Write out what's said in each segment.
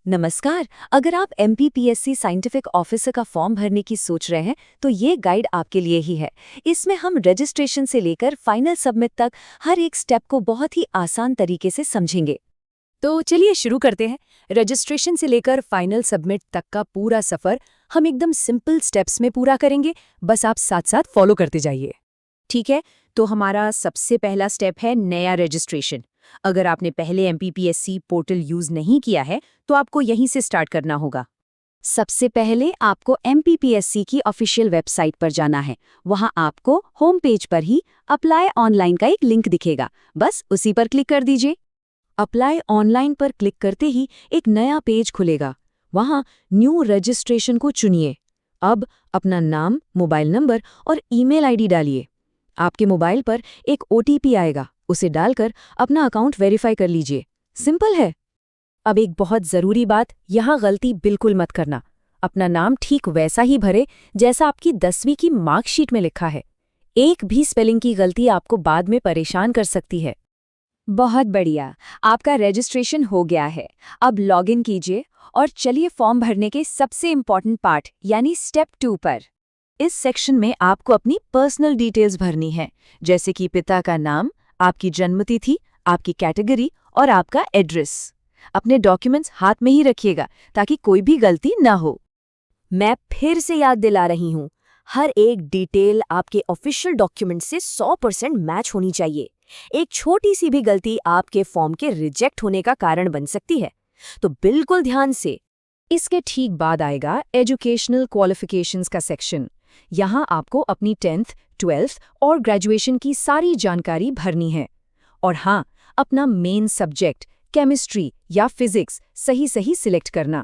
नमस्कार। अगर आप एमपीपीएससी साइंटिफिक ऑफिसर का फॉर्म भरने की सोच रहे हैं तो ये गाइड आपके लिए ही है। इसमें हम रजिस्ट्रेशन से लेकर फाइनल सबमिट तक हर एक स्टेप को बहुत ही आसान तरीके से समझेंगे। तो चलिए शुरू करते हैं। रजिस्ट्रेशन से लेकर फाइनल सबमिट तक का पूरा सफर हम एकदम सिंपल स्टेप्स में पूरा करेंगे, बस आप साथ साथ फॉलो करते जाइए। ठीक है, तो हमारा सबसे पहला स्टेप है नया रजिस्ट्रेशन। अगर आपने पहले एमपीपीएससी पोर्टल यूज नहीं किया है तो आपको यहीं से स्टार्ट करना होगा। सबसे पहले आपको एमपीपीएससी की ऑफिशियल वेबसाइट पर जाना है। वहां आपको होम पेज पर ही अप्लाई ऑनलाइन का एक लिंक दिखेगा, बस उसी पर क्लिक कर दीजिए। अप्लाई ऑनलाइन पर क्लिक करते ही एक नया पेज खुलेगा। वहां न्यू रजिस्ट्रेशन को चुनिए। अब अपना नाम, मोबाइल नंबर और ईमेल आईडी डालिए। आपके मोबाइल पर एक ओटीपी आएगा, उसे डालकर अपना अकाउंट वेरीफाई कर लीजिए। सिंपल है। अब एक बहुत ज़रूरी बात, यहाँ गलती बिल्कुल मत करना। अपना नाम ठीक वैसा ही भरे जैसा आपकी 10वीं की मार्कशीट में लिखा है। एक भी स्पेलिंग की गलती आपको बाद में परेशान कर सकती है। बहुत बढ़िया, आपका रजिस्ट्रेशन हो गया है। अब लॉगिन कीजिए और चलिए फॉर्म भरने के सबसे इम्पॉर्टेंट पार्ट यानी स्टेप 2 पर। इस सेक्शन में आपको अपनी पर्सनल डिटेल्स भरनी है, जैसे कि पिता का नाम, आपकी जन्मतिथि, आपकी कैटेगरी और आपका एड्रेस। अपने डॉक्यूमेंट्स हाथ में ही रखिएगा ताकि कोई भी गलती ना हो। मैं फिर से याद दिला रही हूँ, हर एक डिटेल आपके ऑफिशियल डॉक्यूमेंट से 100% मैच होनी चाहिए। एक छोटी सी भी गलती आपके फॉर्म के रिजेक्ट होने का कारण बन सकती है, तो बिल्कुल ध्यान से। इसके ठीक बाद आएगा एजुकेशनल क्वालिफिकेशंस का सेक्शन। यहाँ आपको अपनी 10th, 12th और ग्रेजुएशन की सारी जानकारी भरनी है। और हाँ, अपना मेन सब्जेक्ट केमिस्ट्री या फिजिक्स सही सही सिलेक्ट करना।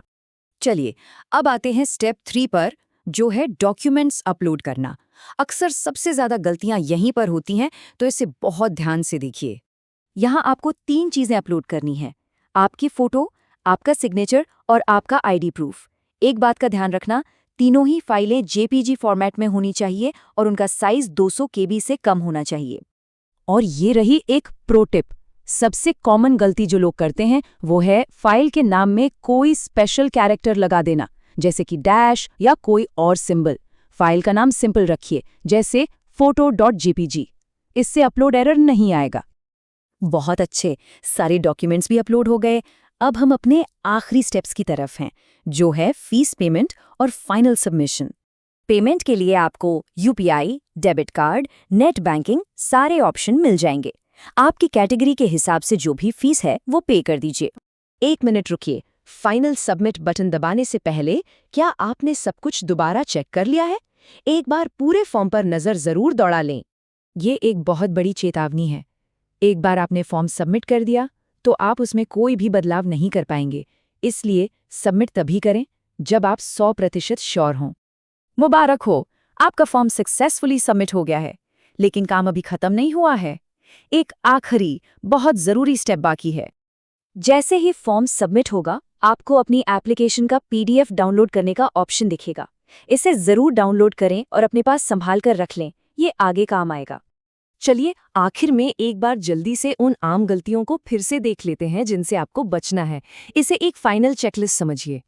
चलिए, अब आते हैं स्टेप 3 पर, जो है डॉक्यूमेंट्स अपलोड करना। अक्सर सबसे ज़्यादा गलतियां यहीं पर होती हैं, तो इसे बहुत ध्यान से देखिए। यहाँ आपको 3 चीज़ें अपलोड करनी है: आपकी फ़ोटो, आपका सिग्नेचर और आपका आईडी प्रूफ। एक बात का ध्यान रखना, तीनों ही फाइलें जेपीजी फॉर्मेट में होनी चाहिए और उनका साइज 200 केबी से कम होना चाहिए। और ये रही एक प्रो टिप। सबसे कॉमन गलती जो लोग करते हैं वो है फाइल के नाम में कोई स्पेशल कैरेक्टर लगा देना, जैसे कि डैश या कोई और सिंबल। फाइल का नाम सिंपल रखिए, जैसे photo.jpg। इससे अपलोड एरर नहीं आएगा। बहुत अच्छे, सारे डॉक्यूमेंट्स भी अपलोड हो गए। अब हम अपने आखिरी स्टेप्स की तरफ हैं, जो है फीस पेमेंट और फाइनल सबमिशन। पेमेंट के लिए आपको UPI, debit card, net banking सारे ऑप्शन मिल जाएंगे। आपकी कैटेगरी के हिसाब से जो भी फीस है वो पे कर दीजिए। 1 मिनट रुकिए। फाइनल सबमिट बटन दबाने से पहले क्या आपने सब कुछ दोबारा चेक कर लिया है? एक बार पूरे फॉर्म पर नज़र ज़रूर दौड़ा लें। ये एक बहुत बड़ी चेतावनी है। एक बार आपने फॉर्म सबमिट कर दिया तो आप उसमें कोई भी बदलाव नहीं कर पाएंगे। इसलिए सबमिट तभी करें जब आप 100% श्योर हों। मुबारक हो, आपका फॉर्म सक्सेसफुली सबमिट हो गया है। लेकिन काम अभी खत्म नहीं हुआ है। एक आखिरी बहुत ज़रूरी स्टेप बाकी है। जैसे ही फॉर्म सबमिट होगा, आपको अपनी एप्लीकेशन का पीडीएफ डाउनलोड करने का ऑप्शन दिखेगा। इसे ज़रूर डाउनलोड करें और अपने पास संभाल कर रख लें, ये आगे काम आएगा। चलिए, आखिर में एक बार जल्दी से उन आम गलतियों को फिर से देख लेते हैं जिनसे आपको बचना है। इसे एक फाइनल चेकलिस्ट समझिए।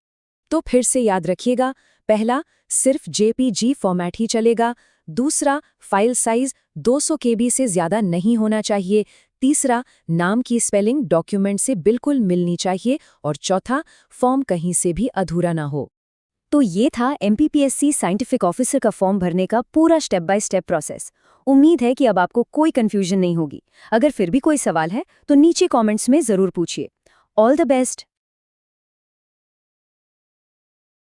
तो फिर से याद रखिएगा, पहला, सिर्फ जेपीजी फॉर्मेट ही चलेगा। दूसरा, फाइल साइज 200 केबी से ज़्यादा नहीं होना चाहिए। तीसरा, नाम की स्पेलिंग डॉक्यूमेंट से बिल्कुल मिलनी चाहिए। और चौथा, फॉर्म कहीं से भी अधूरा ना हो। तो ये था एमपीपीएससी साइंटिफिक ऑफिसर का फॉर्म भरने का पूरा स्टेप बाय स्टेप प्रोसेस। उम्मीद है कि अब आपको कोई कंफ्यूजन नहीं होगी। अगर फिर भी कोई सवाल है तो नीचे कमेंट्स में ज़रूर पूछिए। All the best.